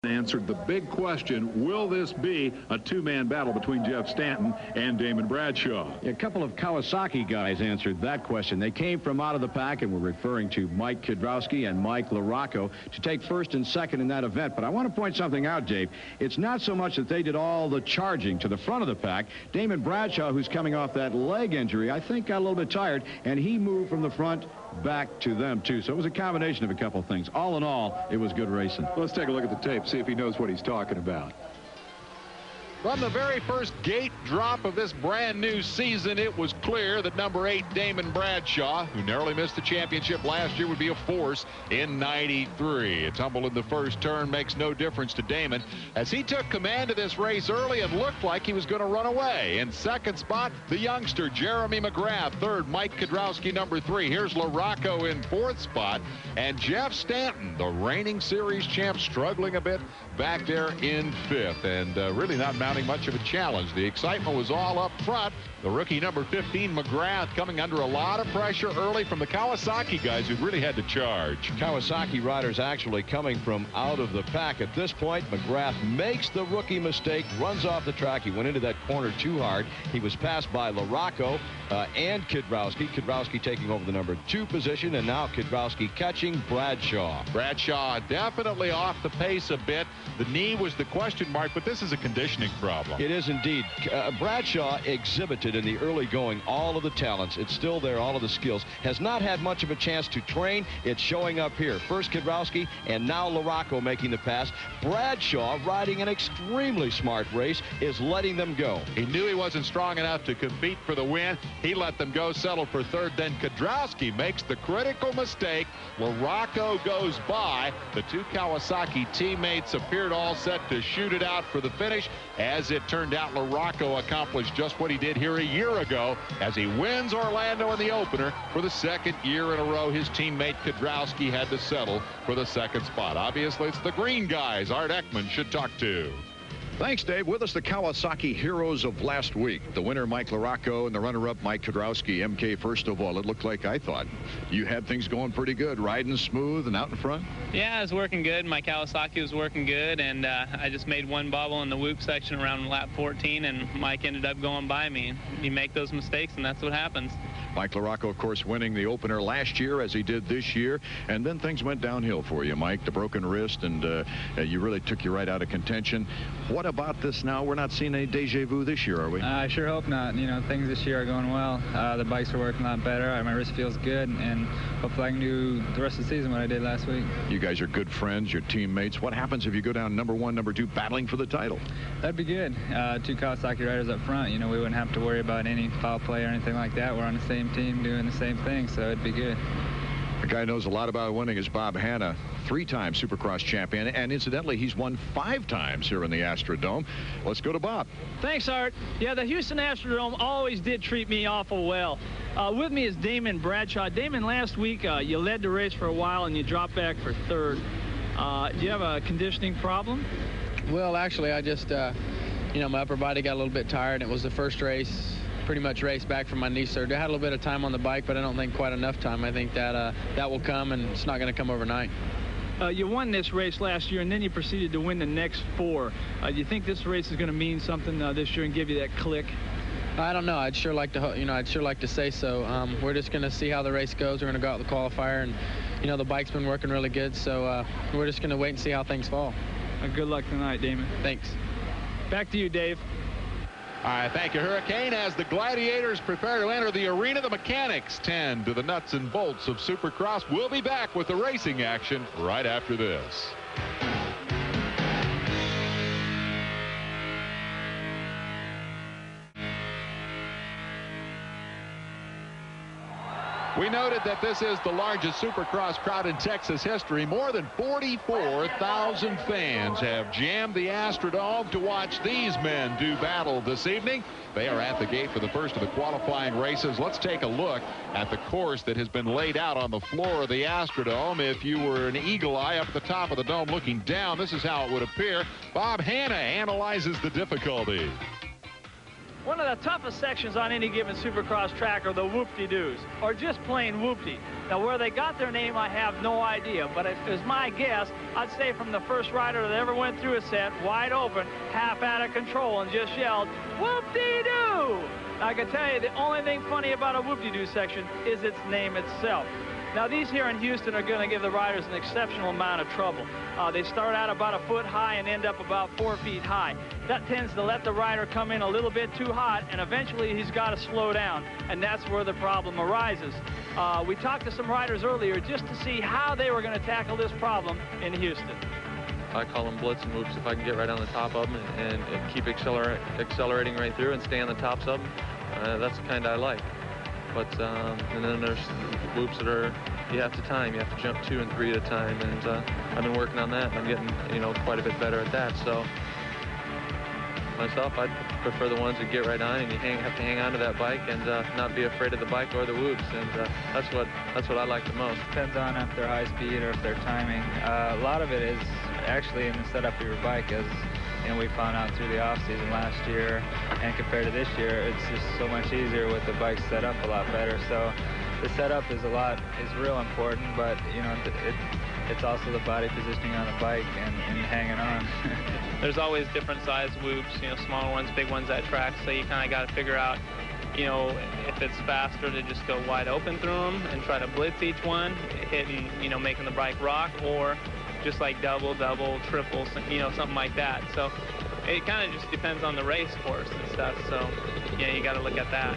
answered the big question, will this be a two-man battle between Jeff Stanton and Damon Bradshaw? A couple of Kawasaki guys answered that question. They came from out of the pack, and we're referring to Mike Kudrowski and Mike LaRocco to take first and second in that event. But I want to point something out, Dave. It's not so much that they did all the charging to the front of the pack. Damon Bradshaw, who's coming off that leg injury, I think got a little bit tired, and he moved from the front back to them, too. So it was a combination of a couple of things. All in all, it was good racing. Let's take a look at the tape, see if he knows what he's talking about. From the very first gate drop of this brand new season, it was clear that number 8, Damon Bradshaw, who narrowly missed the championship last year, would be a force in '93. A tumble in the first turn makes no difference to Damon, as he took command of this race early and looked like he was going to run away. In second spot, the youngster Jeremy McGrath. Third, Mike Kudrowski, number 3. Here's LaRocco in fourth spot, and Jeff Stanton, the reigning series champ, struggling a bit back there in fifth, and really not mounting much of a challenge. The excitement was all up front. The rookie number 15, McGrath, coming under a lot of pressure early from the Kawasaki guys who really had to charge. Kawasaki riders actually coming from out of the pack. At this point, McGrath makes the rookie mistake, runs off the track. He went into that corner too hard. He was passed by LaRocco and Kudrowski. Kudrowski taking over the number 2 position, and now Kudrowski catching Bradshaw. Bradshaw definitely off the pace a bit. The knee was the question mark, but this is a conditioning problem. It is indeed. Bradshaw exhibited in the early going all of the talents. It's still there, all of the skills. Has not had much of a chance to train. It's showing up here. First Kudrowski, and now LaRocco making the pass. Bradshaw, riding an extremely smart race, is letting them go. He knew he wasn't strong enough to compete for the win. He let them go, settled for third. Then Kudrowski makes the critical mistake. LaRocco goes by. The two Kawasaki teammates appeared all set to shoot it out for the finish. As it turned out, LaRocco accomplished just what he did here a year ago as he wins Orlando in the opener for the second year in a row. His teammate Kudrowski had to settle for the second spot. Obviously, it's the green guys Art Ekman should talk to. Thanks, Dave. With us, the Kawasaki heroes of last week. The winner, Mike LaRocco, and the runner-up, Mike Kudrowski. MK, first of all, it looked like, I thought, you had things going pretty good, riding smooth and out in front. Yeah, it was working good. My Kawasaki was working good, and I just made one bobble in the whoop section around lap 14, and Mike ended up going by me. You make those mistakes, and that's what happens. Mike LaRocco, of course, winning the opener last year as he did this year, and then things went downhill for you, Mike. The broken wrist, and you really took you right out of contention. What about this now? We're not seeing any deja vu this year, are we? I sure hope not. You know, things this year are going well. The bikes are working a lot better. My wrist feels good, and hopefully I can do the rest of the season what I did last week. You guys are good friends, you're teammates. What happens if you go down number 1, number 2, battling for the title? That'd be good. 2 Kawasaki riders up front. You know, we wouldn't have to worry about any foul play or anything like that. We're on the same team doing the same thing, so it'd be good. A guy who knows a lot about winning is Bob Hanna, 3-time Supercross champion, and incidentally, he's won 5 times here in the Astrodome. Let's go to Bob. Thanks, Art. Yeah, the Houston Astrodome always did treat me awful well. With me is Damon Bradshaw. Damon, last week you led the race for a while and you dropped back for third. Do you have a conditioning problem? Well, actually, I just, you know, my upper body got a little bit tired. It was the first race. Pretty much raced back from my knee surgery. I had a little bit of time on the bike, but I don't think quite enough time. I think that that will come, and it's not going to come overnight. You won this race last year, and then you proceeded to win the next 4. Do you think this race is going to mean something this year and give you that click? I don't know. I'd sure like to, you know, I'd sure like to say so. We're just going to see how the race goes. We're going to go out the qualifier, and you know, the bike's been working really good, so we're just going to wait and see how things fall. Good luck tonight, Damon. Thanks. Back to you, Dave. All right, thank you, Hurricane. As the Gladiators prepare to enter the arena, the mechanics tend to the nuts and bolts of Supercross. We'll be back with the racing action right after this. We noted that this is the largest Supercross crowd in Texas history. More than 44,000 fans have jammed the Astrodome to watch these men do battle this evening. They are at the gate for the first of the qualifying races. Let's take a look at the course that has been laid out on the floor of the Astrodome. If you were an eagle eye up at the top of the dome looking down, this is how it would appear. Bob Hanna analyzes the difficulty. One of the toughest sections on any given Supercross track are the whoop-de-doos, or just plain whoop-de. Now, where they got their name, I have no idea. But if it was my guess, I'd say from the first rider that ever went through a set, wide open, half out of control, and just yelled, "Whoop-dee-doo!" I can tell you, the only thing funny about a whoop-dee-doo section is its name itself. Now, these here in Houston are going to give the riders an exceptional amount of trouble. They start out about a foot high and end up about 4 feet high. That tends to let the rider come in a little bit too hot, and eventually he's got to slow down, and that's where the problem arises. We talked to some riders earlier just to see how they were going to tackle this problem in Houston. I call them blitz and whoops if I can get right on the top of them and keep accelerating right through and stay on the tops of them. That's the kind I like. But and then there's whoops that are you have to time. You have to jump 2 and 3 at a time, and I've been working on that. And I'm getting quite a bit better at that. So myself, I prefer the ones that get right on, and you have to hang on to that bike and not be afraid of the bike or the whoops. And that's what I like the most. Depends on if they're high speed or if they're timing. A lot of it is actually in the setup of your bike, as we found out through the off-season last year, and compared to this year, it's just so much easier with the bike set up a lot better. So the setup is real important, but it's also the body positioning on the bike and hanging on. There's always different size whoops, smaller ones, big ones at tracks, so you kind of got to figure out, if it's faster to just go wide open through them and try to blitz each one, hitting, making the bike rock, or just like double, triple, something like that. So it kind of just depends on the race course and stuff. So, you got to look at that.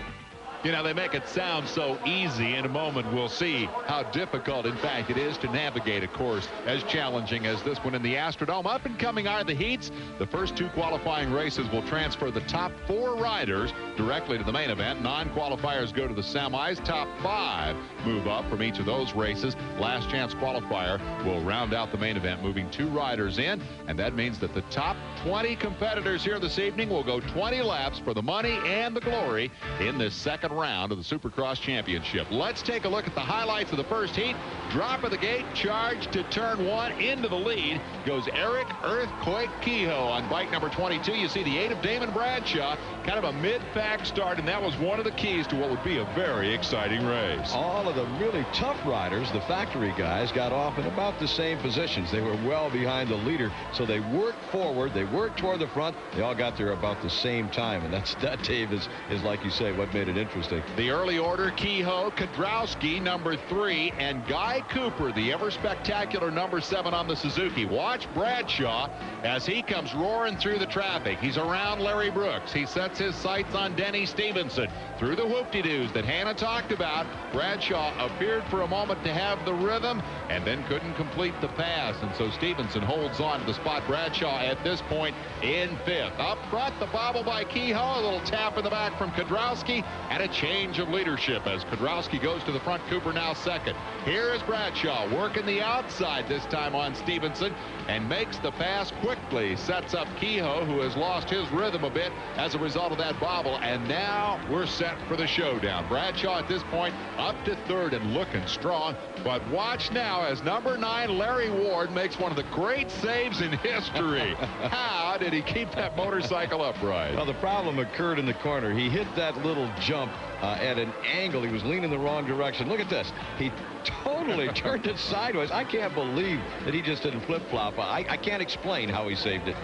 They make it sound so easy. In a moment, we'll see how difficult, in fact, it is to navigate a course as challenging as this one in the Astrodome. Up and coming are the heats. The first 2 qualifying races will transfer the top 4 riders directly to the main event. Non-qualifiers go to the semis. Top 5 move up from each of those races. Last chance qualifier will round out the main event, moving 2 riders in. And that means that the top 20 competitors here this evening will go 20 laps for the money and the glory in this second round of the Supercross Championship. Let's take a look at the highlights of the first heat. Drop of the gate, charge to turn 1. Into the lead goes Eric Earthquake Kehoe on bike number 22. You see the 8 of Damon Bradshaw, kind of a mid-pack start, and that was one of the keys to what would be a very exciting race. All of the really tough riders, the factory guys, got off in about the same positions. They were well behind the leader, so they worked forward, they worked toward the front. They all got there about the same time, and that, Dave, is like you say, what made it interesting. The early order: Kehoe, Kudrowski, number 3, and Guy Cooper, the ever-spectacular number 7 on the Suzuki. Watch Bradshaw as he comes roaring through the traffic. He's around Larry Brooks. He sets his sights on Denny Stevenson. Through the whoop-de-doos that Hannah talked about, Bradshaw appeared for a moment to have the rhythm and then couldn't complete the pass. And so Stevenson holds on to the spot. Bradshaw at this point in 5th. Up front, the bobble by Kehoe. A little tap in the back from Kudrowski, and a change of leadership as Kudrowski goes to the front. Cooper now 2nd. Here is Bradshaw working the outside this time on Stevenson and makes the pass quickly. Sets up Kehoe, who has lost his rhythm a bit as a result of that bobble. And now we're set for the showdown. Bradshaw at this point up to 3rd and looking strong. But watch now as number 9, Larry Ward, makes one of the great saves in history. How did he keep that motorcycle upright? Well, the problem occurred in the corner. He hit that little jump at an angle. He was leaning the wrong direction. Look at this. He totally turned it sideways. I can't believe that he just didn't flip-flop. I can't explain how he saved it.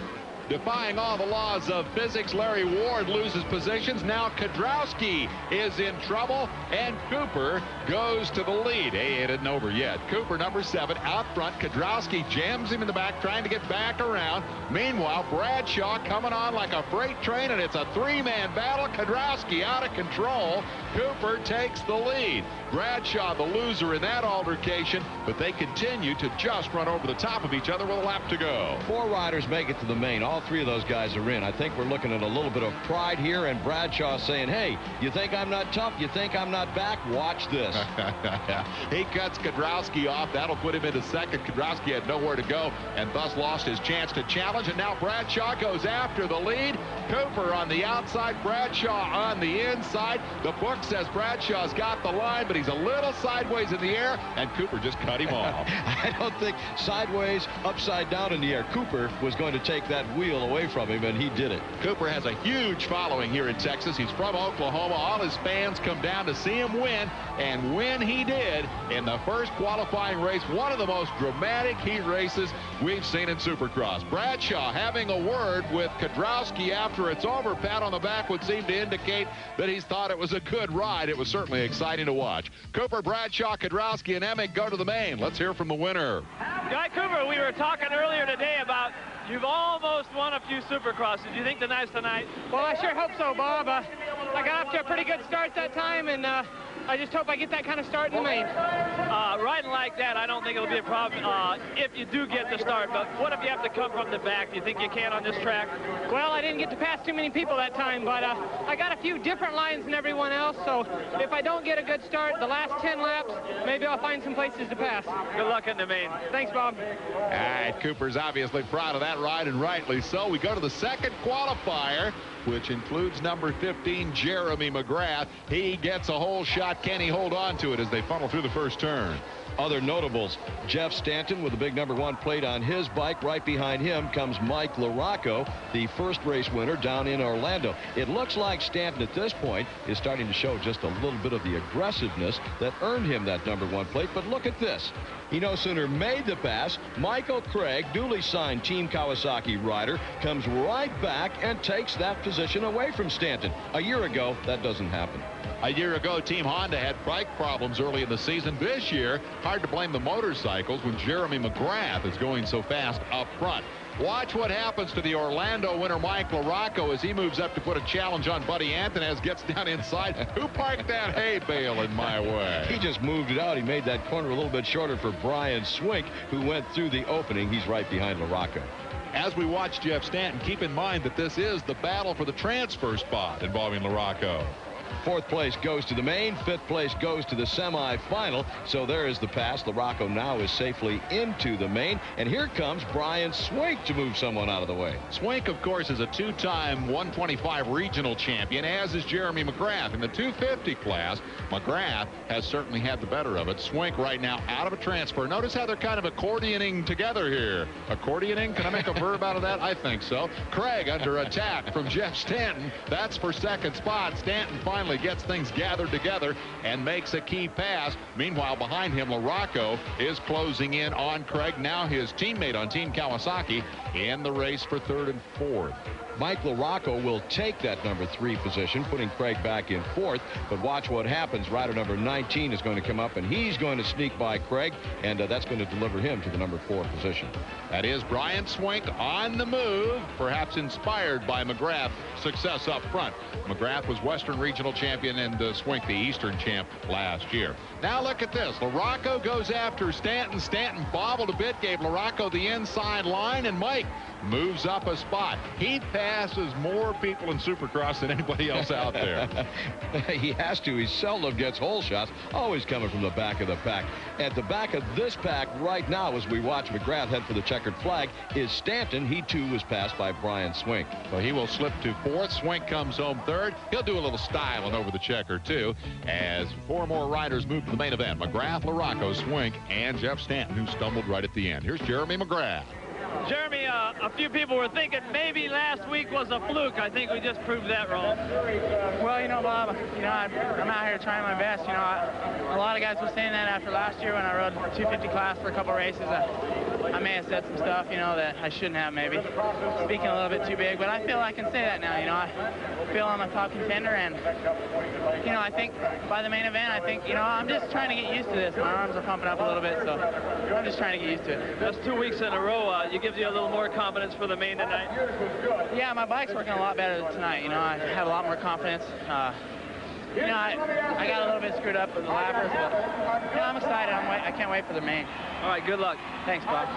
Defying all the laws of physics, Larry Ward loses positions. Now Kudrowski is in trouble, and Cooper goes to the lead. Hey, it isn't over yet. Cooper, number 7, out front. Kudrowski jams him in the back, trying to get back around. Meanwhile, Bradshaw coming on like a freight train, and it's a 3-man battle. Kudrowski out of control. Cooper takes the lead. Bradshaw the loser in that altercation, but they continue to just run over the top of each other with a lap to go. 4 riders make it to the main. All 3 of those guys are in. I think we're looking at a little bit of pride here, and Bradshaw saying, hey, you think I'm not tough? You think I'm not back? Watch this. He cuts Kudrowski off. That'll put him into 2nd. Kudrowski had nowhere to go and thus lost his chance to challenge, and now Bradshaw goes after the lead. Cooper on the outside, Bradshaw on the inside. The book says Bradshaw's got the line, but he's a little sideways in the air, and Cooper just cut him off. I don't think sideways, upside down in the air. Cooper was going to take that wheel wheel away from him, and he did it. Cooper has a huge following here in Texas. He's from Oklahoma. All his fans come down to see him win, and when he did in the first qualifying race, one of the most dramatic heat races we've seen in Supercross. Bradshaw having a word with Kedrowski after it's over. Pat on the back would seem to indicate that he's thought it was a good ride. It was certainly exciting to watch. Cooper, Bradshaw, Kedrowski, and Emick go to the main. Let's hear from the winner. Guy Cooper, we were talking earlier today about you've almost won a few Supercrosses. Do you think the night's tonight? Well, I sure hope so, Bob. I got off to a pretty good start that time, and I just hope I get that kind of start in the main. Riding like that, I don't think it'll be a problem if you do get the start. But what if you have to come from the back? Do you think you can on this track? Well, I didn't get to pass too many people that time, but I got a few different lines than everyone else, so if I don't get a good start the last 10 laps, maybe I'll find some places to pass. Good luck in the main. Thanks, Bob. All right, Cooper's obviously proud of that ride, and rightly so. We go to the second qualifier, which includes number 15, Jeremy McGrath. He gets a whole shot. Can he hold on to it as they funnel through the first turn? Other notables, Jeff Stanton with the big number 1 plate on his bike. Right behind him comes Mike LaRocco, the first race winner down in Orlando. It looks like Stanton at this point is starting to show just a little bit of the aggressiveness that earned him that number 1 plate. But look at this. He no sooner made the pass, Michael Craig, duly signed Team Kawasaki rider, comes right back and takes that position away from Stanton. A year ago, that doesn't happen. A year ago, Team Honda had bike problems early in the season. This year, hard to blame the motorcycles when Jeremy McGrath is going so fast up front. Watch what happens to the Orlando winner, Mike LaRocco, as he moves up to put a challenge on Buddy Antonez, gets down inside. Who parked that hay bale in my way? He just moved it out. He made that corner a little bit shorter for Brian Swink, who went through the opening. He's right behind LaRocco. As we watch Jeff Stanton, keep in mind that this is the battle for the transfer spot involving LaRocco. 4th place goes to the main. 5th place goes to the semifinal. So there is the pass. LaRocco now is safely into the main. And here comes Brian Swink to move someone out of the way. Swink, of course, is a 2-time 125 regional champion, as is Jeremy McGrath. In the 250 class, McGrath has certainly had the better of it. Swink right now out of a transfer. Notice how they're kind of accordioning together here. Accordioning? Can I make a verb out of that? I think so. Craig under attack from Jeff Stanton. That's for second spot. Stanton finally gets things gathered together and makes a key pass. Meanwhile, behind him, LaRocco is closing in on Craig, now his teammate on Team Kawasaki, in the race for 3rd and 4th. Mike LaRocco will take that number 3 position, putting Craig back in 4th. But watch what happens. Rider number 19 is going to come up, and he's going to sneak by Craig, and that's going to deliver him to the number 4 position. That is Brian Swink on the move, perhaps inspired by McGrath's success up front. McGrath was Western Regional Champion and Swink the Eastern champ last year. Now look at this. LaRocco goes after Stanton. Stanton bobbled a bit, gave LaRocco the inside line, and Mike moves up a spot. He passes more people in Supercross than anybody else out there. He has to. He seldom gets hole shots, always coming from the back of the pack. At the back of this pack right now, as we watch McGrath head for the checkered flag, is Stanton. He too was passed by Brian Swink. So he will slip to 4th. Swink comes home 3rd. He'll do a little styling over the checker too, as 4 more riders move to the main event. McGrath, LaRocco, Swink, and Jeff Stanton, who stumbled right at the end. Here's Jeremy McGrath. Jeremy, a few people were thinking maybe last week was a fluke. I think we just proved that wrong. Well, you know, Bob, I'm out here trying my best. A lot of guys were saying that after last year when I rode 250 class for a couple races. I may have said some stuff, that I shouldn't have maybe. Speaking a little bit too big, but I feel I can say that now. I feel I'm a top contender, and, I think by the main event, I'm just trying to get used to this. My arms are pumping up a little bit, so I'm just trying to get used to it. That's 2 weeks in a row. It gives you a little more confidence for the main tonight. Yeah, my bike's working a lot better tonight. I have a lot more confidence. I got a little bit screwed up with the lappers, but I'm excited. I can't wait for the main. All right, good luck. Thanks, Bob.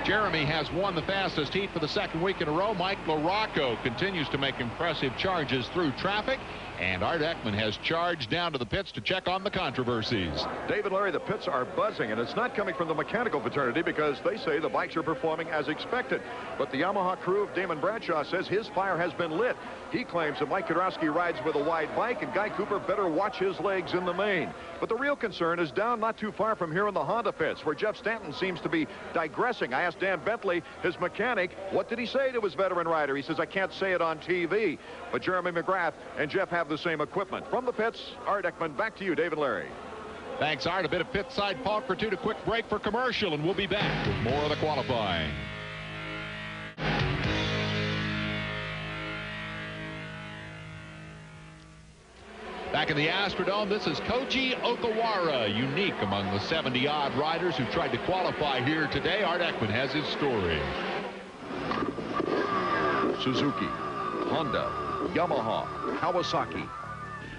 Jeremy has won the fastest heat for the 2nd week in a row. Mike LaRocco continues to make impressive charges through traffic. And Art Ekman has charged down to the pits to check on the controversies. David, Larry, the pits are buzzing, and it's not coming from the mechanical fraternity because they say the bikes are performing as expected. But the Yamaha crew of Damon Bradshaw says his fire has been lit. He claims that Mike Kedrowski rides with a wide bike, and Guy Cooper better watch his legs in the main. But the real concern is down not too far from here in the Honda pits, where Jeff Stanton Stanton seems to be digressing. I asked Dan Bentley, his mechanic, what did he say to his veteran rider? He says, I can't say it on TV. But Jeremy McGrath and Jeff have the same equipment. From the pits, Art Ekman, back to you, David Larry. Thanks, Art. A bit of pit side talk for a quick break for commercial, and we'll be back with more of the qualifying. Back in the Astrodome, this is Koji Okawara, unique among the 70-odd riders who tried to qualify here today. Art Ekman has his story. Suzuki, Honda, Yamaha, Kawasaki.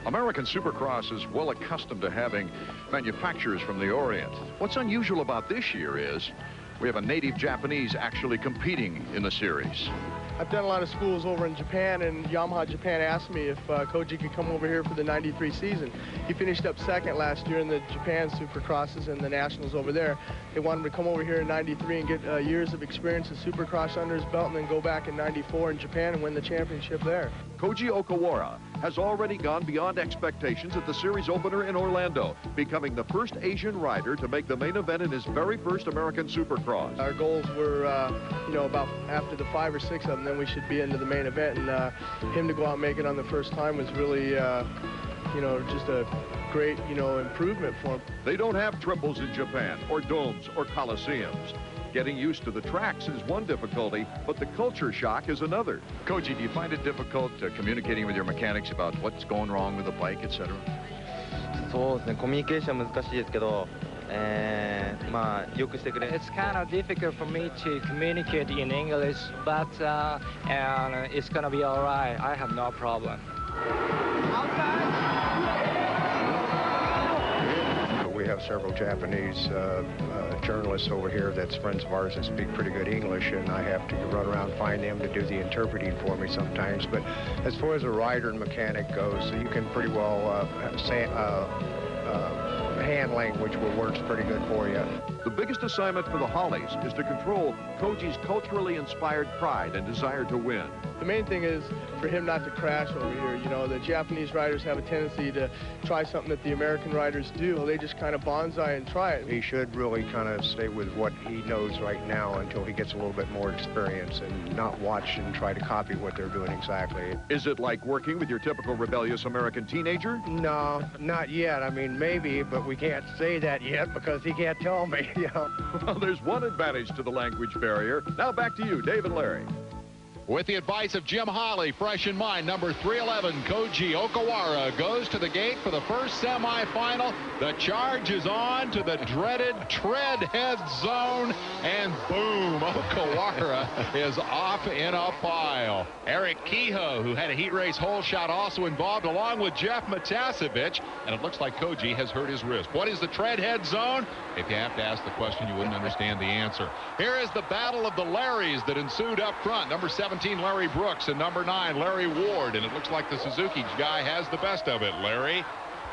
American Supercross is well accustomed to having manufacturers from the Orient. What's unusual about this year is we have a native Japanese actually competing in the series. I've done a lot of schools over in Japan, and Yamaha Japan asked me if Koji could come over here for the '93 season. He finished up second last year in the Japan Supercrosses and the Nationals over there. They wanted him to come over here in '93 and get years of experience in Supercross under his belt, and then go back in '94 in Japan and win the championship there. Koji Okawara has already gone beyond expectations at the series opener in Orlando, becoming the first Asian rider to make the main event in his very first American Supercross. Our goals were, you know, about after the 5 or 6 of them, then we should be into the main event, and him to go out and make it on the first time was really, you know, just a great, you know, improvement for him. They don't have triples in Japan, or domes, or coliseums. Getting used to the tracks is one difficulty, but the culture shock is another. Koji, do you find it difficult communicating with your mechanics about what's going wrong with the bike, etc.? そうですね、コミュニケーション難しいですけど、まあよくしてくれ。It's kind of difficult for me to communicate in English, but and it's gonna be all right. I have no problem. We have several Japanese journalists over here that's friends of ours that speak pretty good English, and I have to run around and find them to do the interpreting for me sometimes. But as far as a rider and mechanic goes, you can pretty well hand language will works pretty good for you. The biggest assignment for the Hollies is to control Koji's culturally inspired pride and desire to win. The main thing is for him not to crash over here. You know, the Japanese riders have a tendency to try something that the American riders do. They just kind of bonsai and try it. He should really kind of stay with what he knows right now until he gets a little bit more experience and not watch and try to copy what they're doing exactly. Is it like working with your typical rebellious American teenager? No, not yet. I mean, maybe, but we can't say that yet because he can't tell me. Yeah. Well, there's one advantage to the language barrier. Now back to you, Dave and Larry. With the advice of Jim Holly, fresh in mind, number 311, Koji Okawara goes to the gate for the first semifinal. The charge is on to the dreaded tread head zone, and boom, Okawara is off in a pile. Eric Kehoe, who had a heat race hole shot, also involved, along with Jeff Matasevich, and it looks like Koji has hurt his wrist. What is the tread head zone? If you have to ask the question, you wouldn't understand the answer. Here is the battle of the Larrys that ensued up front. Number 17, Larry Brooks, and number 9, Larry Ward, and it looks like the Suzuki guy has the best of it. Larry?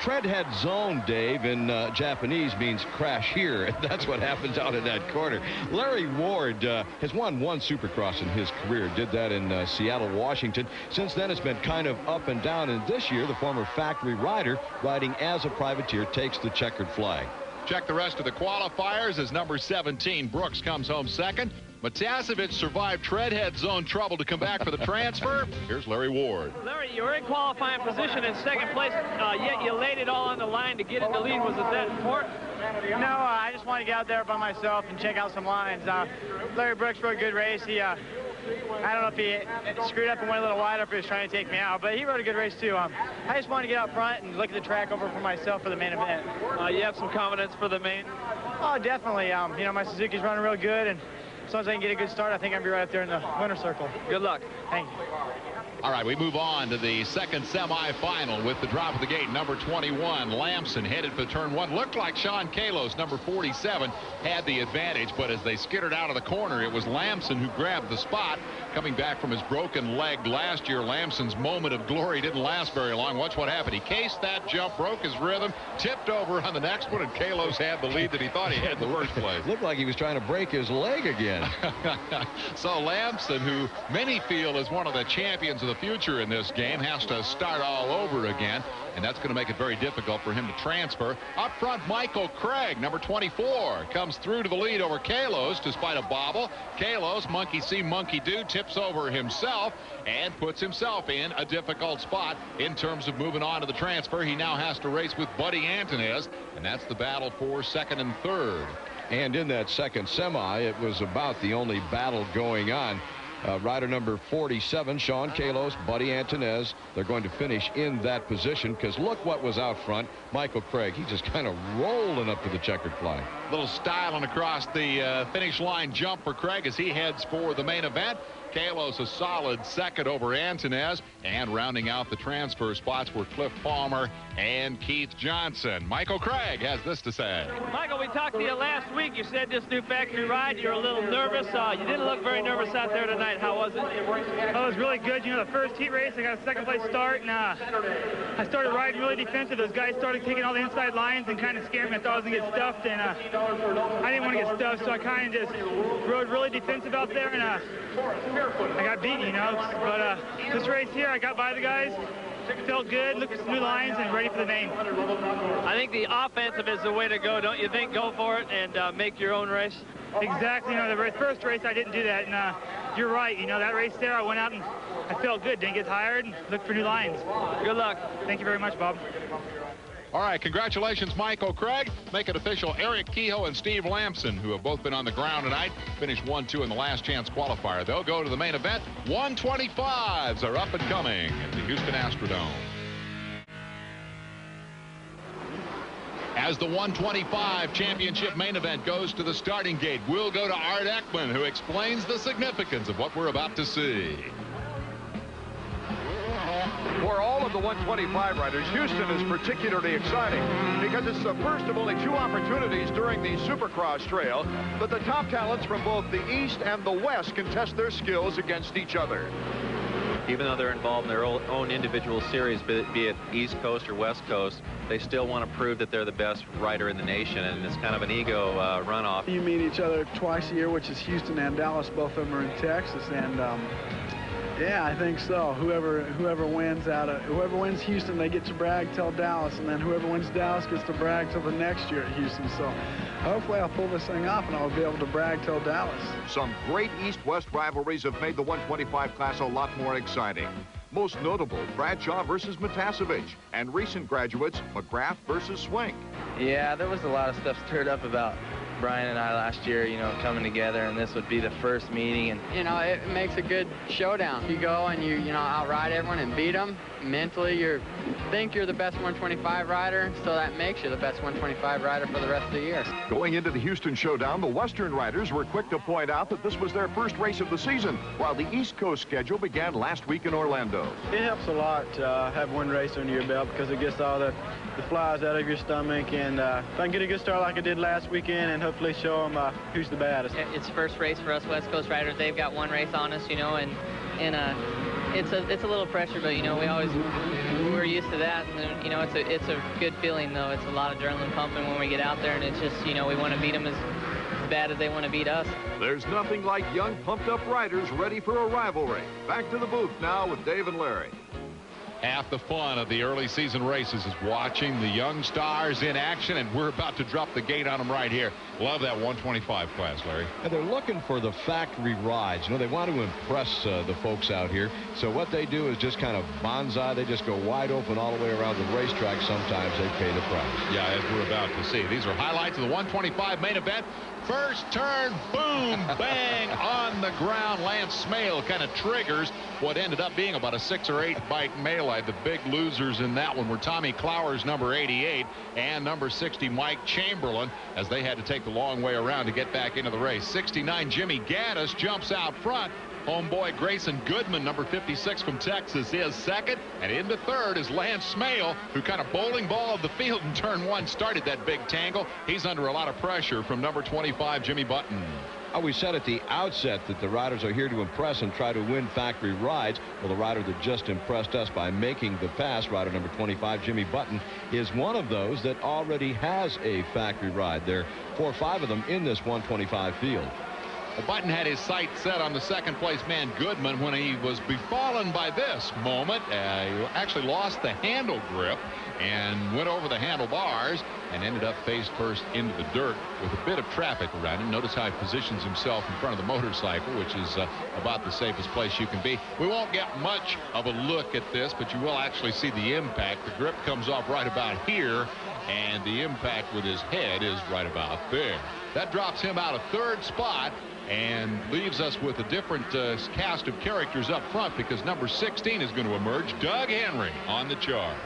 Treadhead zone, Dave, in Japanese means crash here. That's what happens out in that corner. Larry Ward has won one Supercross in his career. Did that in Seattle, Washington. Since then, it's been kind of up and down. And this year, the former factory rider, riding as a privateer, takes the checkered flag. Check the rest of the qualifiers as number 17, Brooks, comes home second. Matasevich survived treadhead zone trouble to come back for the transfer. Here's Larry Ward. Larry, you were in qualifying position in second place, yet you laid it all on the line to get in the lead. Was it that important? No, I just wanted to get out there by myself and check out some lines. Larry Brooks rode a good race. I don't know if he screwed up and went a little wide or if he was trying to take me out, but he rode a good race too. I just wanted to get out front and look at the track over for myself for the main event. You have some confidence for the main? Oh, definitely. You know, my Suzuki's running real good, and as long as I can get a good start, I think I'll be right up there in the winner's circle. Good luck. Thank you. All right, we move on to the second semifinal with the drop of the gate. Number 21, Lamson, headed for turn 1. Looked like Sean Kalos, number 47, had the advantage, but as they skittered out of the corner, it was Lamson who grabbed the spot. Coming back from his broken leg last year, Lamson's moment of glory didn't last very long. Watch what happened. He cased that jump, broke his rhythm, tipped over on the next one, and Kalos had the lead that he thought he had in the first place. Looked like he was trying to break his leg again. again. So Lamson, who many feel is one of the champions of the future in this game, has to start all over again. And that's going to make it very difficult for him to transfer. Up front, Michael Craig, number 24, comes through to the lead over Kalos despite a bobble. Kalos, monkey see, monkey do, tips over himself and puts himself in a difficult spot in terms of moving on to the transfer. He now has to race with Buddy Antunez, and that's the battle for second and third. And in that second semi, it was about the only battle going on. Rider number 47, Sean Kalos, Buddy Antunez, they're going to finish in that position because look what was out front. Michael Craig, he's just kind of rolling up to the checkered flag. Little styling across the finish line jump for Craig as he heads for the main event. Kalos a solid second over Antunez, and rounding out the transfer spots were Cliff Palmer and Keith Johnson. Michael Craig has this to say. Michael, we talked to you last week. You said this new factory ride, you're a little nervous. You didn't look very nervous out there tonight. How was it? It was really good. You know, the first heat race, I got a second place start, and I started riding really defensive. Those guys started taking all the inside lines and kind of scared me. I thought I was going to get stuffed, and I didn't want to get stuffed, so I kind of just rode really defensive out there, and I got beaten, you know. But this race here, I got by the guys. Felt good, looked at some new lines, and ready for the main. I think the offensive is the way to go, don't you think? Go for it and make your own race. Exactly. You know, the first race I didn't do that, and you're right. You know, that race there, I went out and I felt good. Didn't get tired and looked for new lines. Good luck. Thank you very much, Bob. All right, congratulations, Michael Craig. Make it official. Eric Kehoe and Steve Lamson, who have both been on the ground tonight, finished 1-2 in the last chance qualifier. They'll go to the main event. 125s are up and coming at the Houston Astrodome. As the 125 championship main event goes to the starting gate, we'll go to Art Ekman, who explains the significance of what we're about to see. For all of the 125 riders, Houston is particularly exciting because it's the first of only 2 opportunities during the Supercross trail that the top talents from both the East and the West can test their skills against each other. Even though they're involved in their own individual series, be it East Coast or West Coast, they still want to prove that they're the best rider in the nation, and it's kind of an ego runoff. You meet each other twice a year, which is Houston and Dallas. Both of them are in Texas, and yeah, I think so. Whoever wins Houston, they get to brag till Dallas, and then whoever wins Dallas gets to brag till the next year at Houston. So hopefully I'll pull this thing off and I'll be able to brag till Dallas. Some great East-West rivalries have made the 125 class a lot more exciting. Most notable, Bradshaw versus Matasevich, and recent graduates, McGrath versus Swink. Yeah, there was a lot of stuff stirred up about Brian and I last year, you know, coming together, and this would be the first meeting. And you know, it makes a good showdown. You go and you outride everyone and beat them. Mentally, you think you're the best 125 rider, so that makes you the best 125 rider for the rest of the year. Going into the Houston Showdown, the Western riders were quick to point out that this was their first race of the season, while the East Coast schedule began last week in Orlando. It helps a lot to have one race under your belt because it gets all the flies out of your stomach, and if I can get a good start like I did last weekend and hopefully show them who's the baddest. It's first race for us West Coast riders. They've got one race on us, you know, and it's a little pressure, but you know, we're used to that, and you know, it's a good feeling though. It's a lot of adrenaline pumping when we get out there, and it's just, you know, we want to beat them as bad as they want to beat us. There's nothing like young, pumped-up riders ready for a rivalry. Back to the booth now with Dave and Larry. Half the fun of the early season races is watching the young stars in action, and we're about to drop the gate on them right here. Love that 125 class, Larry. And they're looking for the factory rides. You know, they want to impress the folks out here. So what they do is just kind of bonsai. They just go wide open all the way around the racetrack. Sometimes they pay the price. Yeah, as we're about to see. These are highlights of the 125 main event. First turn, boom, bang, on the ground. Lance Smale kind of triggers what ended up being about a 6 or 8 bite melee. The big losers in that one were Tommy Clowers, number 88, and number 60, Mike Chamberlain, as they had to take the long way around to get back into the race. 69, Jimmy Gaddis jumps out front. Homeboy Grayson Goodman, number 56 from Texas, is second. And into third is Lance Smale, who kind of bowling ball the field in turn 1 started that big tangle. He's under a lot of pressure from number 25, Jimmy Button. We said at the outset that the riders are here to impress and try to win factory rides. Well, the rider that just impressed us by making the pass, rider number 25, Jimmy Button, is one of those that already has a factory ride. There are 4 or 5 of them in this 125 field. Well, Button had his sights set on the second-place man Goodman when he was befallen by this moment. He actually lost the handle grip and went over the handlebars and ended up face first into the dirt with a bit of traffic around him. Notice how he positions himself in front of the motorcycle, which is about the safest place you can be. We won't get much of a look at this, but you will actually see the impact. The grip comes off right about here, and the impact with his head is right about there. That drops him out of third spot and leaves us with a different cast of characters up front, because number 16 is going to emerge. Doug Henry on the charge.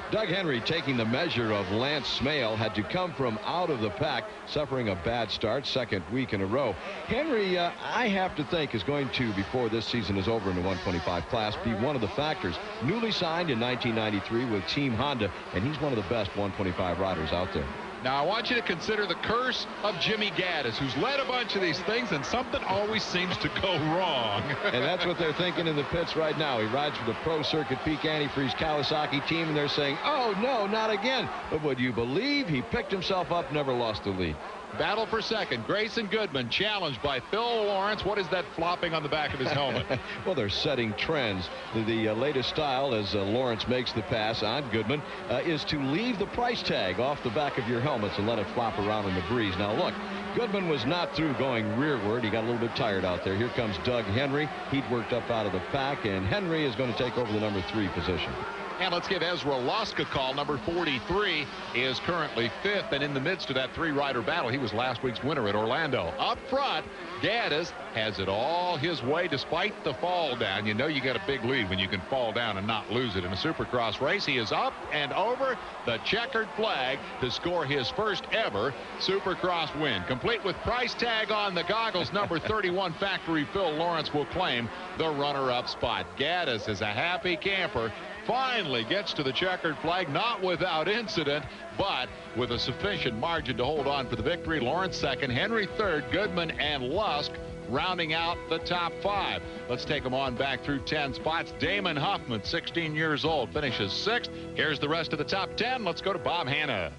Doug Henry, taking the measure of Lance Smale, had to come from out of the pack, suffering a bad start, second week in a row. Henry, I have to think, is going to, before this season is over in the 125 class, be one of the factors. Newly signed in 1993 with Team Honda, and he's one of the best 125 riders out there. Now, I want you to consider the curse of Jimmy Gaddis, who's led a bunch of these things, and something always seems to go wrong. And that's what they're thinking in the pits right now. He rides for the Pro Circuit Peak Antifreeze Kawasaki team, and they're saying, oh, no, not again. But would you believe he picked himself up, never lost the lead. Battle for second. Grayson Goodman challenged by Phil Lawrence. What is that flopping on the back of his helmet? Well, they're setting trends. The latest style, as Lawrence makes the pass on Goodman, is to leave the price tag off the back of your helmets and let it flop around in the breeze. Now, look, Goodman was not through going rearward. He got a little bit tired out there. Here comes Doug Henry. He'd worked up out of the pack, and Henry is going to take over the number 3 position. And let's give Ezra Lusk a call. Number 43 is currently 5th, and in the midst of that 3-rider battle, he was last week's winner at Orlando. Up front, Gaddis has it all his way despite the fall down. You know you got a big lead when you can fall down and not lose it in a Supercross race. He is up and over the checkered flag to score his first ever Supercross win. Complete with price tag on the goggles, number 31 factory Phil Lawrence will claim the runner-up spot. Gaddis is a happy camper. Finally gets to the checkered flag, not without incident, but with a sufficient margin to hold on for the victory. Lawrence second, Henry third, Goodman and Lusk rounding out the top 5. Let's take them on back through 10 spots. Damon Huffman, 16 years old, finishes 6th. Here's the rest of the top 10. Let's go to Bob Hanna.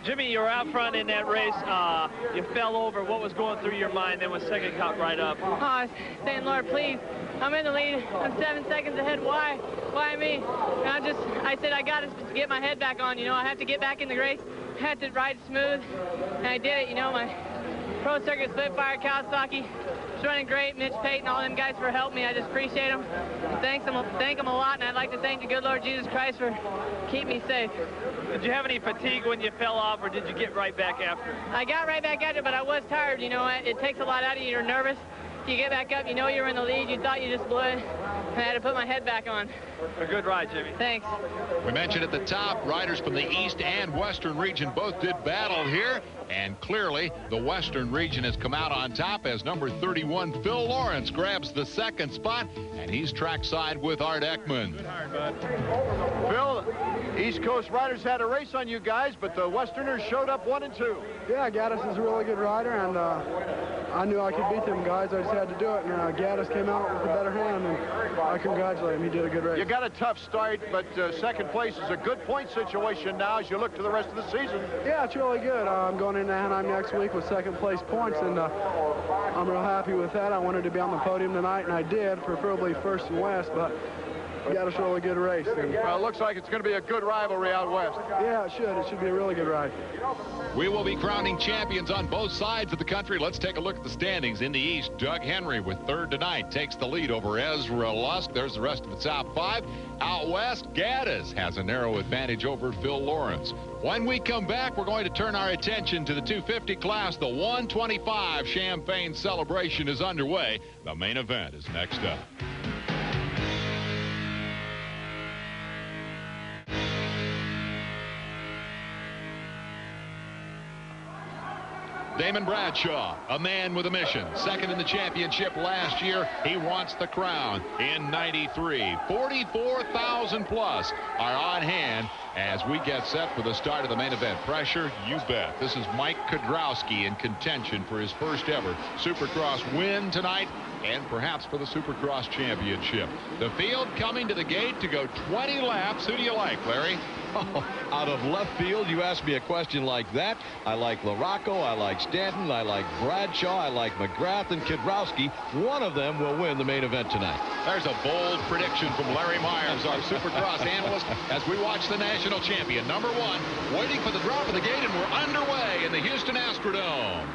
Jimmy, you were out front in that race. You fell over. What was going through your mind then when second caught right up? Oh, I was saying, Lord, please, I'm in the lead. I'm 7 seconds ahead. Why? Why me? And I said, I got to get my head back on. You know, I have to get back in the race. I had to ride smooth, and I did it. You know, my Pro Circuit Spitfire Kawasaki was running great. Mitch Payton, all them guys for helping me. I just appreciate them. Thank them a lot, and I'd like to thank the good Lord Jesus Christ for keeping me safe. Did you have any fatigue when you fell off, or did you get right back after? I got right back after, but I was tired. You know, it takes a lot out of you. You're nervous. You get back up, you know you're in the lead. You thought you just blew it, and I had to put my head back on. A good ride, Jimmy. Thanks. We mentioned at the top, riders from the East and Western region both did battle here, and clearly the Western region has come out on top as number 31 Phil Lawrence grabs the second spot, and he's trackside with Art Ekman. Good hard, bud. Phil, East Coast riders had a race on you guys, but the Westerners showed up 1 and 2. Yeah, Gaddis is a really good rider, and I knew I could beat them guys. I just had to do it, and Gaddis came out with a better hand, and I congratulate him. He did a good race. You got a tough start, but second place is a good point situation now as you look to the rest of the season. Yeah, it's really good. I'm going into Anaheim next week with second place points, and I'm real happy with that. I wanted to be on the podium tonight, and I did, preferably first and west, but got us a really good race. And, well, it looks like it's going to be a good rivalry out west. Yeah, it should. It should be a really good ride. We will be crowning champions on both sides of the country. Let's take a look at the standings. In the East, Doug Henry with third tonight takes the lead over Ezra Lusk. There's the rest of the top 5. Out west, Gaddis has a narrow advantage over Phil Lawrence. When we come back, we're going to turn our attention to the 250 class. The 125 Champagne celebration is underway. The main event is next up. Damon Bradshaw, a man with a mission. Second in the championship last year. He wants the crown in 93. 44,000 plus are on hand as we get set for the start of the main event. Pressure, you bet. This is Mike Kudrowski in contention for his first ever Supercross win tonight. and perhaps for the Supercross championship. The field coming to the gate to go 20 laps. Who do you like, Larry? Oh, out of left field, you ask me a question like that. I like LaRocco, I like Stanton, I like Bradshaw, I like McGrath and Kidrowski. One of them will win the main event tonight. There's a bold prediction from Larry Myers, our Supercross analyst, as we watch the national champion, number 1, waiting for the drop of the gate, and we're underway in the Houston Astrodome.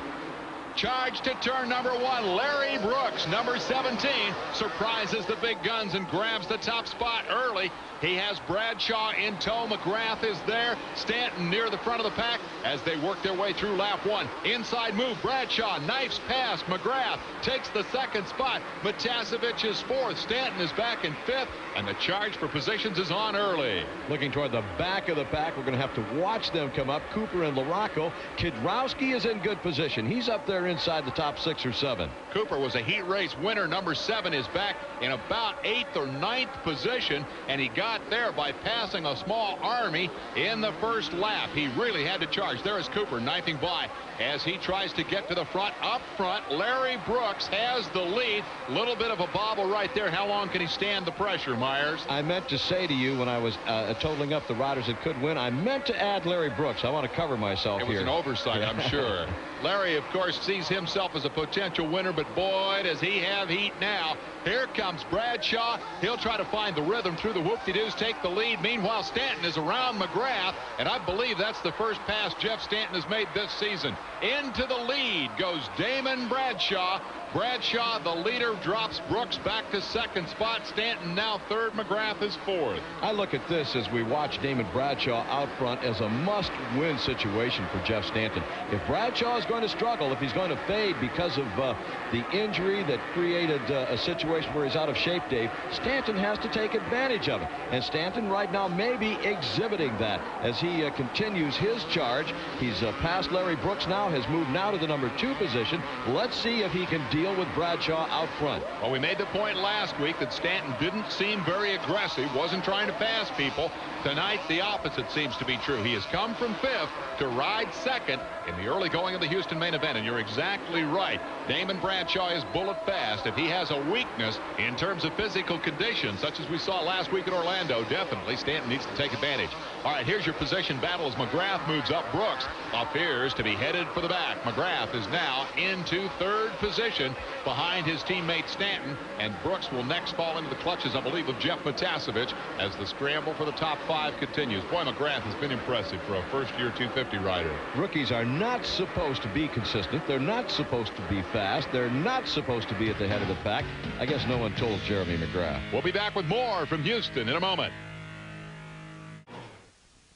Charge to turn number 1, Larry Brooks, number 17, surprises the big guns and grabs the top spot early. He has Bradshaw in tow. McGrath is there. Stanton near the front of the pack as they work their way through lap 1. Inside move. Bradshaw knifes past. McGrath takes the second spot. Matasevich is 4th. Stanton is back in 5th. And the charge for positions is on early. Looking toward the back of the pack. We're going to have to watch them come up. Cooper and LaRocco. Kidrowski is in good position. He's up there inside the top 6 or 7. Cooper was a heat race winner. Number 7 is back in about 8th or 9th position. And he got there by passing a small army in the first lap. He really had to charge. There is Cooper knifing by as he tries to get to the front. Up front, Larry Brooks has the lead. Little bit of a bobble right there. How long can he stand the pressure, Myers? I meant to say to you when I was totaling up the riders that could win, I meant to add Larry Brooks. I want to cover myself here. It was an oversight, I'm sure. Larry, of course, sees himself as a potential winner, but boy, does he have heat now. Here comes Bradshaw. He'll try to find the rhythm through the whoop-de-doos, take the lead. Meanwhile, Stanton is around McGrath, and I believe that's the first pass Jeff Stanton has made this season. Into the lead goes Damon Bradshaw. Bradshaw, the leader, drops Brooks back to 2nd spot. Stanton now 3rd. McGrath is 4th. I look at this as we watch Damon Bradshaw out front as a must-win situation for Jeff Stanton. If Bradshaw is going to struggle, if he's going to fade because of the injury that created a situation where he's out of shape, Dave, Stanton has to take advantage of it. And Stanton right now may be exhibiting that as he continues his charge. He's passed Larry Brooks now, has moved now to the number 2 position. Let's see if he can deal with Bradshaw out front. Well, we made the point last week that Stanton didn't seem very aggressive, wasn't trying to pass people. Tonight, the opposite seems to be true. He has come from 5th to ride 2nd in the early going of the Houston main event, and you're exactly right. Damon Bradshaw is bullet fast. If he has a weakness in terms of physical condition, such as we saw last week in Orlando, definitely Stanton needs to take advantage. All right, here's your position battle as McGrath moves up. Brooks appears to be headed for the back. McGrath is now into 3rd position behind his teammate Stanton, and Brooks will next fall into the clutches, I believe, of Jeff Matasevich as the scramble for the top 5 continues. Boy, McGrath has been impressive for a first-year 250 rider. Rookies are not supposed to be consistent. They're not supposed to be fast. They're not supposed to be at the head of the pack. I guess no one told Jeremy McGrath. We'll be back with more from Houston in a moment.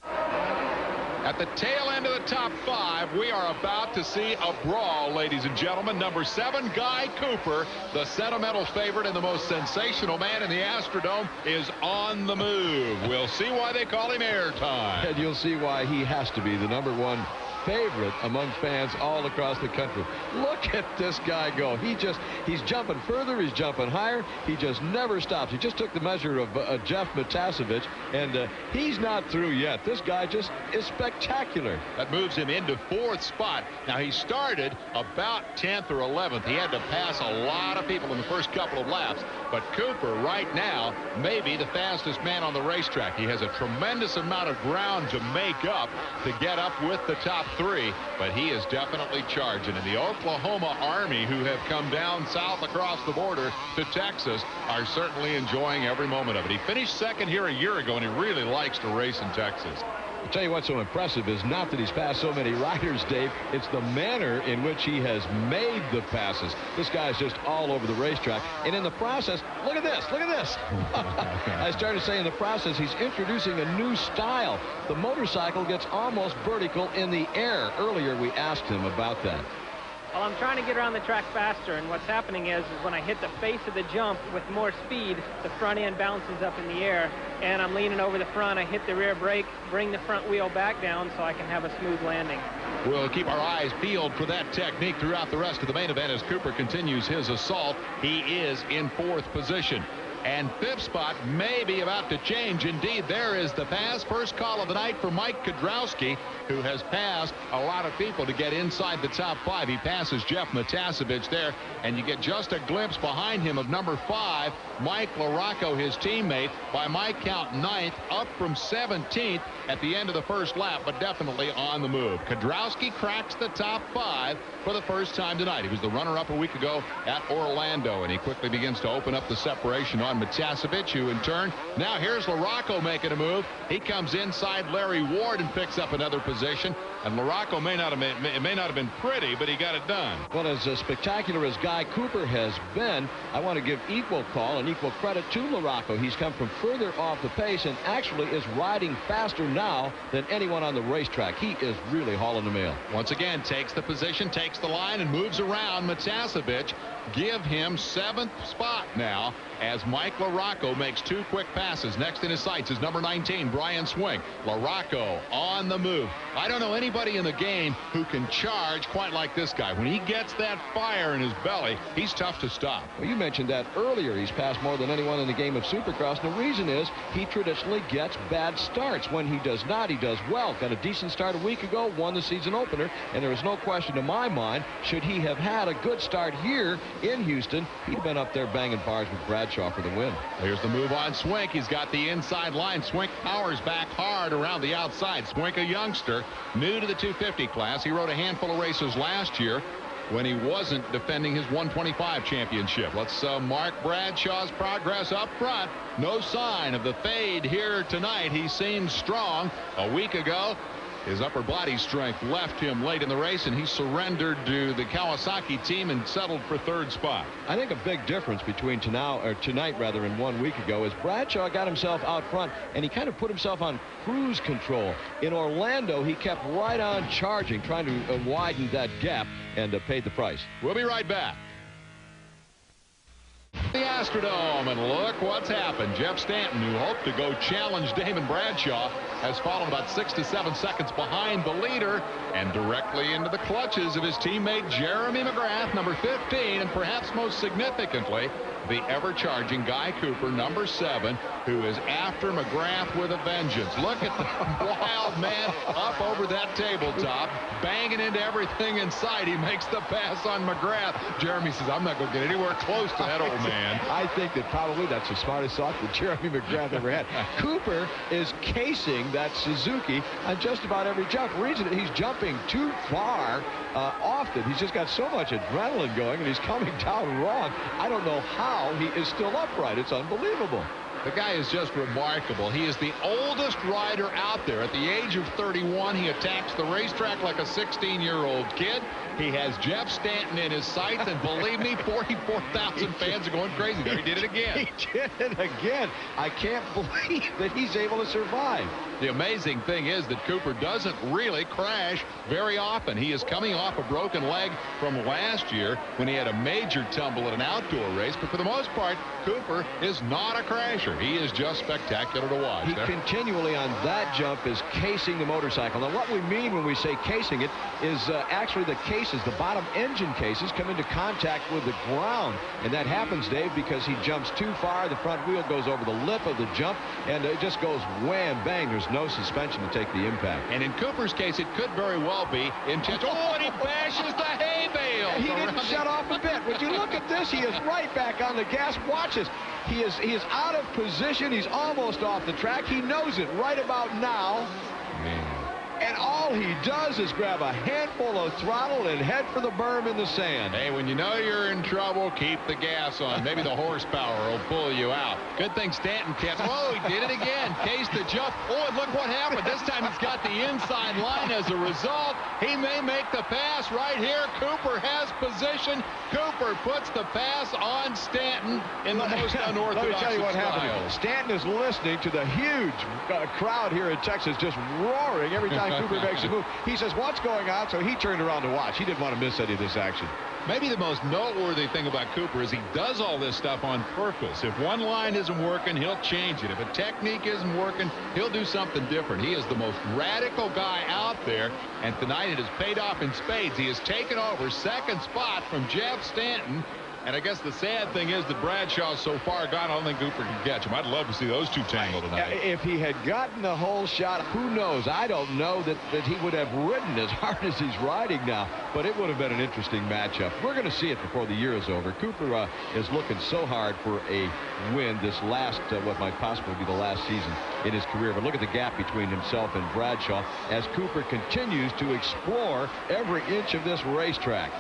At the tail end of the top 5, we are about to see a brawl, ladies and gentlemen. Number 7, Guy Cooper, the sentimental favorite and the most sensational man in the Astrodome, is on the move. We'll see why they call him Airtime. And you'll see why he has to be the number 1 favorite among fans all across the country. Look at this guy go. He's jumping further. He's jumping higher. He just never stops. He just took the measure of Jeff Matasevich, and he's not through yet. This guy just is spectacular. That moves him into 4th spot. Now, he started about 10th or 11th. He had to pass a lot of people in the first couple of laps, but Cooper right now may be the fastest man on the racetrack. He has a tremendous amount of ground to make up to get up with the top 3, but he is definitely charging. And the Oklahoma Army, who have come down south across the border to Texas, are certainly enjoying every moment of it. He finished 2nd here a year ago, and he really likes to race in Texas. I'll tell you what's so impressive is not that he's passed so many riders, Dave. It's the manner in which he has made the passes. This guy's just all over the racetrack. And in the process, look at this. Look at this. I started saying in the process, he's introducing a new style. The motorcycle gets almost vertical in the air. Earlier, we asked him about that. Well, I'm trying to get around the track faster, and what's happening is when I hit the face of the jump with more speed, the front end bounces up in the air, and I'm leaning over the front. I hit the rear brake, bring the front wheel back down so I can have a smooth landing. We'll keep our eyes peeled for that technique throughout the rest of the main event as Cooper continues his assault. He is in 4th position. And fifth spot may be about to change. Indeed, there is the pass. First call of the night for Mike Kudrowski, who has passed a lot of people to get inside the top 5. He passes Jeff Matasevich there, and you get just a glimpse behind him of number 5, Mike LaRocco, his teammate, by my count 9th, up from 17th at the end of the first lap, but definitely on the move. Kudrowski cracks the top 5 for the first time tonight. He was the runner-up a week ago at Orlando, and he quickly begins to open up the separation on Matasevich, who in turn, now here's LaRocco making a move. He comes inside Larry Ward and picks up another position, and LaRocco may not have been pretty, but he got it done. Well, as spectacular as Guy Cooper has been, I want to give equal call and equal credit to LaRocco. He's come from further off the pace and actually is riding faster now than anyone on the racetrack. He is really hauling the mail. Once again, takes the position, takes the line, and moves around Matasevich. Give him 7th spot now as Mike LaRocco makes 2 quick passes. Next in his sights is number 19, Brian Swink. LaRocco on the move. I don't know anybody in the game who can charge quite like this guy. When he gets that fire in his belly, he's tough to stop. Well, you mentioned that earlier. He's passed more than anyone in the game of Supercross. And the reason is he traditionally gets bad starts. When he does not, he does well. Got a decent start a week ago, won the season opener, and there is no question to my mind, should he have had a good start here in Houston, he'd been up there banging bars with Bradshaw for the win. Here's the move on Swink. He's got the inside line. Swink powers back hard around the outside. Swink, a youngster, new to the 250 class. He rode a handful of races last year when he wasn't defending his 125 championship. Let's mark Bradshaw's progress up front. No sign of the fade here tonight. He seems strong. A week ago, his upper body strength left him late in the race, and he surrendered to the Kawasaki team and settled for 3rd spot. I think a big difference between tonight and 1 week ago is Bradshaw got himself out front, and he kind of put himself on cruise control. In Orlando, he kept right on charging, trying to widen that gap, and paid the price. We'll be right back. The Astrodome, and look what's happened. Jeff Stanton, who hoped to go challenge Damon Bradshaw, has fallen about 6 to 7 seconds behind the leader and directly into the clutches of his teammate Jeremy McGrath, number 15, and perhaps most significantly, the ever-charging Guy Cooper, number 7, who is after McGrath with a vengeance. Look at the wild man up over that tabletop, banging into everything in sight. He makes the pass on McGrath. Jeremy says, I'm not going to get anywhere close to that old man. I think that probably that's the smartest thought that Jeremy McGrath ever had. Cooper is casing that Suzuki on just about every jump. The reason he's jumping too far often, he's just got so much adrenaline going, and he's coming down wrong. I don't know how he is still upright. It's unbelievable. The guy is just remarkable. He is the oldest rider out there. At the age of 31, he attacks the racetrack like a 16-year-old kid. He has Jeff Stanton in his sights, and believe me, 44,000 fans are going crazy there. He did it again. He did it again. I can't believe that he's able to survive. The amazing thing is that Cooper doesn't really crash very often. He is coming off a broken leg from last year when he had a major tumble at an outdoor race. But for the most part, Cooper is not a crasher. He is just spectacular to watch. He continually on that jump is casing the motorcycle. Now, what we mean when we say casing it is actually the cases, the bottom engine cases, come into contact with the ground. And that happens, Dave, because he jumps too far. The front wheel goes over the lip of the jump, and it just goes wham, bang. There's no suspension to take the impact. And in Cooper's case, it could very well be intentional. Oh, and he bashes the hay bale. He didn't shut off a bit. Would you look at this? He is right back on the gas. Watch this. He is out of position. He's almost off the track. He knows it right about now. Man. And all he does is grab a handful of throttle and head for the berm in the sand. Hey, when you know you're in trouble, keep the gas on. Maybe the horsepower will pull you out. Good thing Stanton kept. Oh, he did it again. Cased the jump. Oh, and look what happened. This time he's got the inside line as a result. He may make the pass right here. Cooper has position. Cooper puts the pass on Stanton in the most unorthodox Let me tell you what style. happened. Stanton is listening to the huge crowd here in Texas just roaring every time Cooper makes a move. He says, what's going on? So he turned around to watch. He didn't want to miss any of this action. Maybe the most noteworthy thing about Cooper is he does all this stuff on purpose. If one line isn't working, he'll change it. If a technique isn't working, he'll do something different. He is the most radical guy out there, and tonight it has paid off in spades. He has taken over second spot from Jeff Stanton And I guess the sad thing is that Bradshaw's so far gone, I don't think Cooper can catch him. I'd love to see those two tangle tonight. If he had gotten the whole shot, who knows? I don't know that he would have ridden as hard as he's riding now, but it would have been an interesting matchup. We're going to see it before the year is over. Cooper is looking so hard for a win this last, what might possibly be the last season in his career. But look at the gap between himself and Bradshaw as Cooper continues to explore every inch of this racetrack.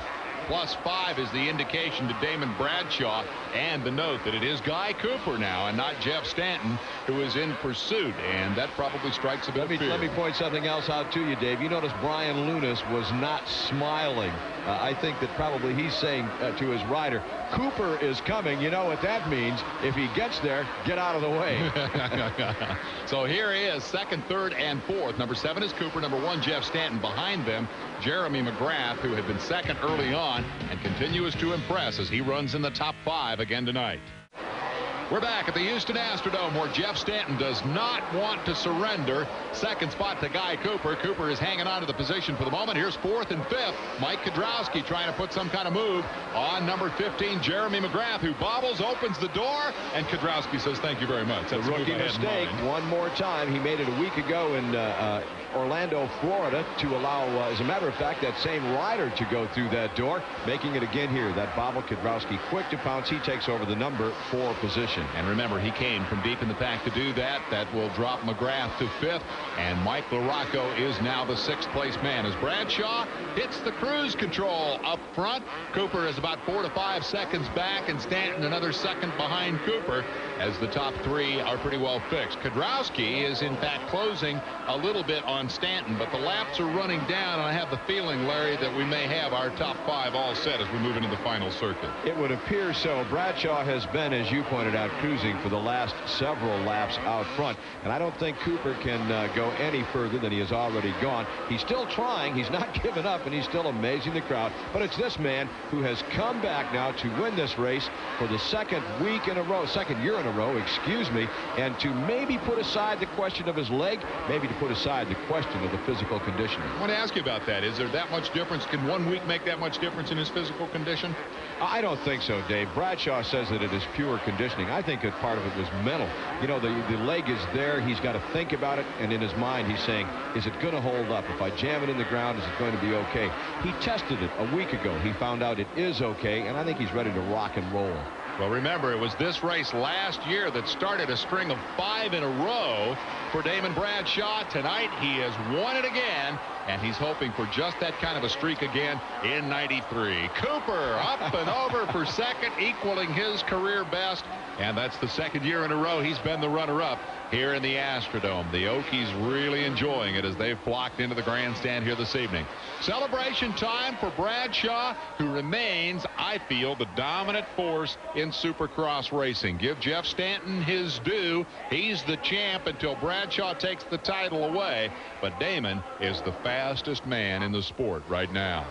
+5 is the indication to Damon Bradshaw, and the note that it is Guy Cooper now and not Jeff Stanton who is in pursuit, and that probably strikes a bit of fear. Let me point something else out to you, Dave. You notice Brian Lunas was not smiling. I think that probably he's saying to his rider, Cooper is coming. You know what that means. If he gets there, get out of the way. So here he is, second, third, and fourth. Number 7 is Cooper. Number 1, Jeff Stanton. Behind them, Jeremy McGrath, who had been second early on and continues to impress as he runs in the top 5 again tonight. We're back at the Houston Astrodome, where Jeff Stanton does not want to surrender. Second spot to Guy Cooper. Cooper is hanging on to the position for the moment. Here's 4th and 5th. Mike Kudrowski trying to put some kind of move on number 15, Jeremy McGrath, who bobbles, opens the door, and Kudrowski says, thank you very much. That's a rookie mistake. One more time. He made it a week ago in Orlando, Florida, to allow, as a matter of fact, that same rider to go through that door, making it again here. That bobble, Kudrowski quick to pounce. He takes over the number 4 position. And remember, he came from deep in the pack to do that. That will drop McGrath to 5th, and Mike LaRocco is now the 6th place man as Bradshaw hits the cruise control up front. Cooper is about 4 to 5 seconds back, and Stanton another second behind Cooper as the top 3 are pretty well fixed. Kudrowski is in fact closing a little bit on Stanton, but the laps are running down, and I have the feeling, Larry, that we may have our top 5 all set as we move into the final circuit. It would appear so. Bradshaw has been, as you pointed out, cruising for the last several laps out front, and I don't think Cooper can go any further than he has already gone. He's still trying. He's not giving up, and he's still amazing the crowd. But it's this man who has come back now to win this race for the second year in a row, excuse me, and to maybe put aside the question of his leg, maybe to put aside the question of the physical condition. I want to ask you about that. Is there that much difference? Can 1 week make that much difference in his physical condition? I don't think so, Dave. Bradshaw says that it is pure conditioning. I think that part of it was mental. You know, the leg is there. He's got to think about it, and in his mind he's saying, is it going to hold up? If I jam it in the ground, is it going to be okay? He tested it a week ago. He found out it is okay, and I think he's ready to rock and roll. Well, remember, it was this race last year that started a string of 5 in a row for Damon Bradshaw. Tonight, he has won it again, and he's hoping for just that kind of a streak again in 93. Cooper up and over for second, equaling his career best, and that's the second year in a row he's been the runner-up here in the Astrodome. The Okies really enjoying it as they've flocked into the grandstand here this evening. Celebration time for Bradshaw, who remains, I feel, the dominant force in Supercross racing. Give Jeff Stanton his due. He's the champ until Bradshaw takes the title away. But Damon is the fastest man in the sport right now.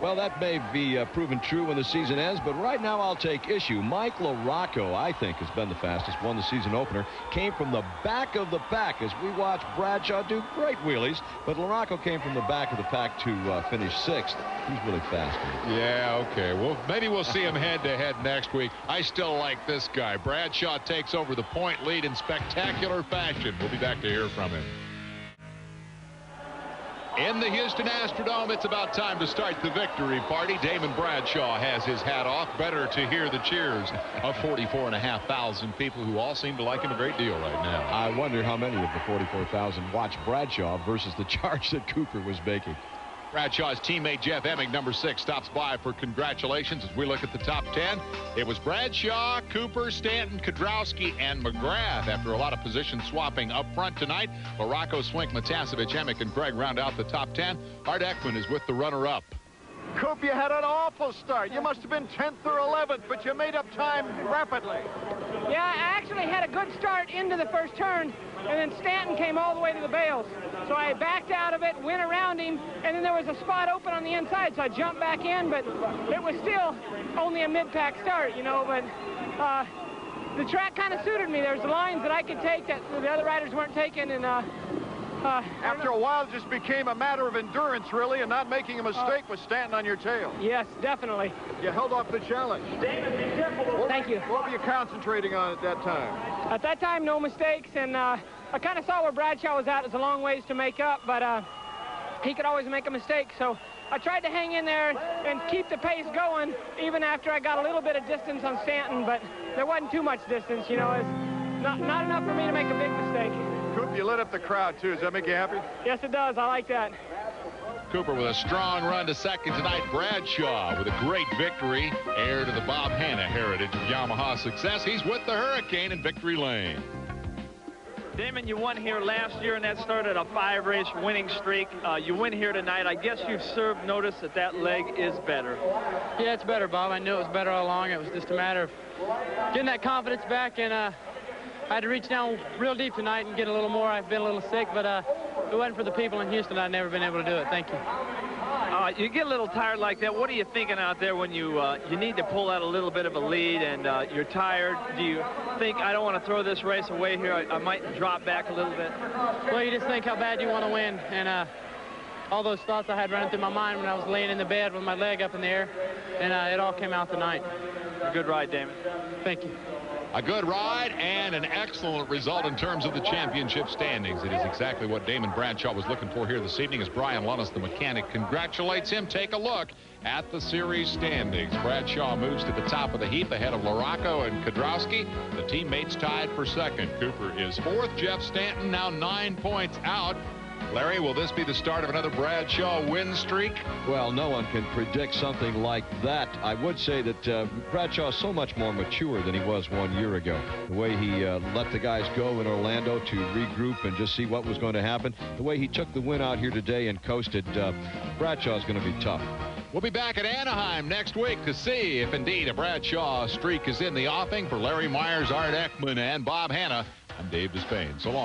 Well, that may be proven true when the season ends, but right now I'll take issue. Mike LaRocco, I think, has been the fastest, won the season opener, came from the back of the pack as we watch Bradshaw do great wheelies, but LaRocco came from the back of the pack to finish 6th. He's really fast. Yeah, okay. Well, maybe we'll see him head-to-head next week. I still like this guy. Bradshaw takes over the point lead in spectacular fashion. We'll be back to hear from him. In the Houston Astrodome, it's about time to start the victory party. Damon Bradshaw has his hat off. Better to hear the cheers of 44,500 people who all seem to like him a great deal right now. I wonder how many of the 44,000 watch Bradshaw versus the charge that Cooper was making. Bradshaw's teammate Jeff Emig, number 6, stops by for congratulations as we look at the top 10. It was Bradshaw, Cooper, Stanton, Kudrowski, and McGrath. After a lot of position swapping up front tonight, LaRocco, Swink, Matasevich, Emig, and Craig round out the top 10. Art Ekman is with the runner-up. Coop, you had an awful start. You must have been 10th or 11th, but you made up time rapidly. Yeah, I actually had a good start into the first turn, and then Stanton came all the way to the bales. So I backed out of it, went around him, and then there was a spot open on the inside, so I jumped back in, but it was still only a mid-pack start, you know, but the track kind of suited me. There's lines that I could take that the other riders weren't taking, and After a while, it just became a matter of endurance, really, and not making a mistake with Stanton on your tail. Yes, definitely. You held off the challenge. Thank you. What were you concentrating on at that time? At that time, no mistakes, and I kind of saw where Bradshaw was at. It was a long ways to make up, but he could always make a mistake, so I tried to hang in there and keep the pace going, even after I got a little bit of distance on Stanton, but there wasn't too much distance, you know. It's not enough for me to make a big mistake. Coop, you lit up the crowd, too. Does that make you happy? Yes, it does. I like that. Cooper with a strong run to second tonight. Bradshaw with a great victory. Heir to the Bob Hanna heritage of Yamaha success. He's with the Hurricane in victory lane. Damon, you won here last year, and that started a 5-race winning streak. You win here tonight. I guess you've served notice that that leg is better. Yeah, it's better, Bob. I knew it was better all along. It was just a matter of getting that confidence back, and I had to reach down real deep tonight and get a little more. I've been a little sick, but if it wasn't for the people in Houston, I'd never been able to do it. Thank you. You get a little tired like that. What are you thinking out there when you need to pull out a little bit of a lead and you're tired? Do you think, I don't want to throw this race away here, I might drop back a little bit? Well, you just think how bad you want to win, and all those thoughts I had running through my mind when I was laying in the bed with my leg up in the air, and it all came out tonight. Good ride, Damon. Thank you. A good ride and an excellent result in terms of the championship standings. It is exactly what Damon Bradshaw was looking for here this evening as Brian Lunnis, the mechanic, congratulates him. Take a look at the series standings. Bradshaw moves to the top of the heap ahead of Larocco and Kedrowski. The teammates tied for second. Cooper is fourth. Jeff Stanton now 9 points out. Larry, will this be the start of another Bradshaw win streak? Well, no one can predict something like that. I would say that Bradshaw is so much more mature than he was 1 year ago. The way he let the guys go in Orlando to regroup and just see what was going to happen. The way he took the win out here today and coasted. Bradshaw is going to be tough. We'll be back at Anaheim next week to see if indeed a Bradshaw streak is in the offing. For Larry Myers, Art Ekman, and Bob Hanna, I'm Dave Despain. So long.